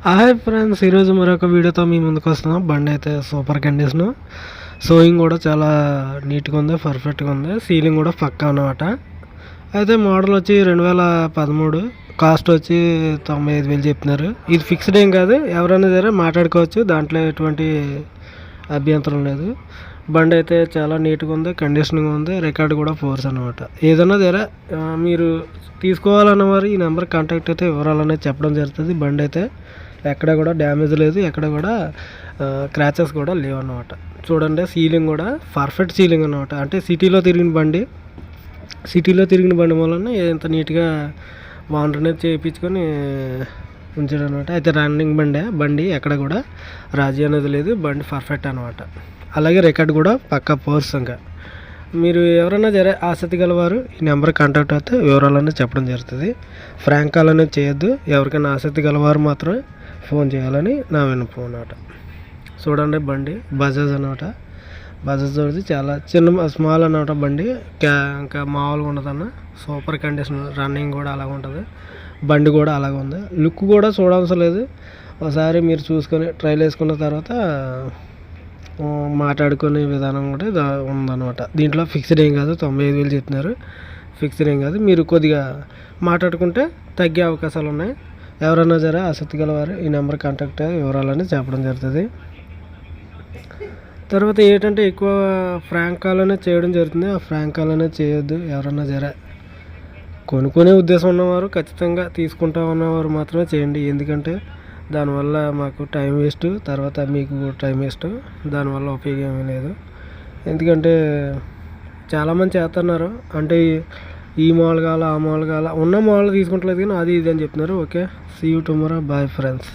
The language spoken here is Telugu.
హాయ్ ఫ్రెండ్స్, ఈరోజు మరొక వీడియోతో మీ ముందుకు వస్తున్నాం. బండి అయితే సూపర్ కండిషన్, షోయింగ్ కూడా చాలా నీట్గా ఉంది, పర్ఫెక్ట్గా ఉంది. సీలింగ్ కూడా పక్కా అన్నమాట. అయితే మోడల్ వచ్చి 2013, కాస్ట్ వచ్చి 95,000 చెప్తున్నారు. ఇది ఫిక్స్డ్ ఏం కాదు, ఎవరైనా సరే మాట్లాడుకోవచ్చు, దాంట్లో ఎటువంటి అభ్యంతరం లేదు. బండి అయితే చాలా నీట్గా ఉంది, కండిషన్గా ఉంది, రికార్డ్ కూడా ఫోర్స్ అనమాట. ఏదైనా సరే మీరు తీసుకోవాలన్న వారు ఈ నెంబర్ కాంటాక్ట్ అయితే వివరాలనేది చెప్పడం జరుగుతుంది. బండి అయితే ఎక్కడ కూడా డ్యామేజ్ లేదు, ఎక్కడ కూడా క్రాచెస్ కూడా లేవు అన్నమాట. చూడండి, సీలింగ్ కూడా పర్ఫెక్ట్ సీలింగ్ అన్నమాట. అంటే సిటీలో తిరిగిన బండి వలన ఎంత నీట్గా వాండర్ అనేది చేయించుకొని ఉంచాడు అనమాట. అయితే రన్నింగ్ బండి ఎక్కడ కూడా రాజీ అనేది లేదు, బండి పర్ఫెక్ట్ అనమాట. అలాగే రికార్డ్ కూడా పక్కా పర్సంగా. మీరు ఎవరైనా సరే ఆసక్తి గలవారు ఈ నెంబర్ కాంటాక్ట్ అయితే వివరాలన్నీ చెప్పడం జరుగుతుంది. ఫ్రాంక్ కాల్ అనేది చేయొద్దు, ఎవరికైనా ఆసక్తి గలవారు మాత్రమే ఫోన్ చేయాలని నా విన్నపం అన్నమాట. చూడండి, బండి బజాజ్ అనమాట. బజాజ్ వచ్చి చాలా స్మాల్ అన్నమాట. బండి ఇంకా మామూలుగా ఉండదన్న, సూపర్ కండిషన్. రన్నింగ్ కూడా అలాగ ఉంటుంది, బండి కూడా అలాగే ఉంది. లుక్ కూడా చూడవసరం లేదు, ఒకసారి మీరు చూసుకొని ట్రైల్ వేసుకున్న తర్వాత మాట్లాడుకునే విధానం కూడా ఉందన్నమాట. దీంట్లో ఫిక్స్డ్ ఏం కాదు, 95,000 చెప్తున్నారు. ఫిక్స్డ్ ఏం కాదు, మీరు కొద్దిగా మాట్లాడుకుంటే తగ్గే అవకాశాలు ఉన్నాయి. ఎవరైనా సరే ఆసక్తి గలవారు ఈ నెంబర్ కాంటాక్ట్ వివరాలని చెప్పడం జరుగుతుంది. తర్వాత ఏంటంటే ఎక్కువ ఫ్రాంక్ కాల్ అనేది చేయడం జరుగుతుంది. ఆ ఫ్రాంక్ కాల్ అనేది చేయొద్దు. ఎవరైనా సరే కొనుక్కునే ఉద్దేశం ఉన్నవారు, ఖచ్చితంగా తీసుకుంటా ఉన్నవారు మాత్రమే చేయండి. ఎందుకంటే దానివల్ల మాకు టైం వేస్ట్, తర్వాత మీకు టైం వేస్ట్, దానివల్ల ఉపయోగం ఏమీ లేదు. ఎందుకంటే చాలామంది చేస్తున్నారు, అంటే ఈ మోడల్ కావాలా, ఆ మోడల్ కావాలా, ఉన్న మోడల్ తీసుకుంటలేదు కానీ అది ఇది అని చెప్తున్నారు. Okay, see you tomorrow, bye friends.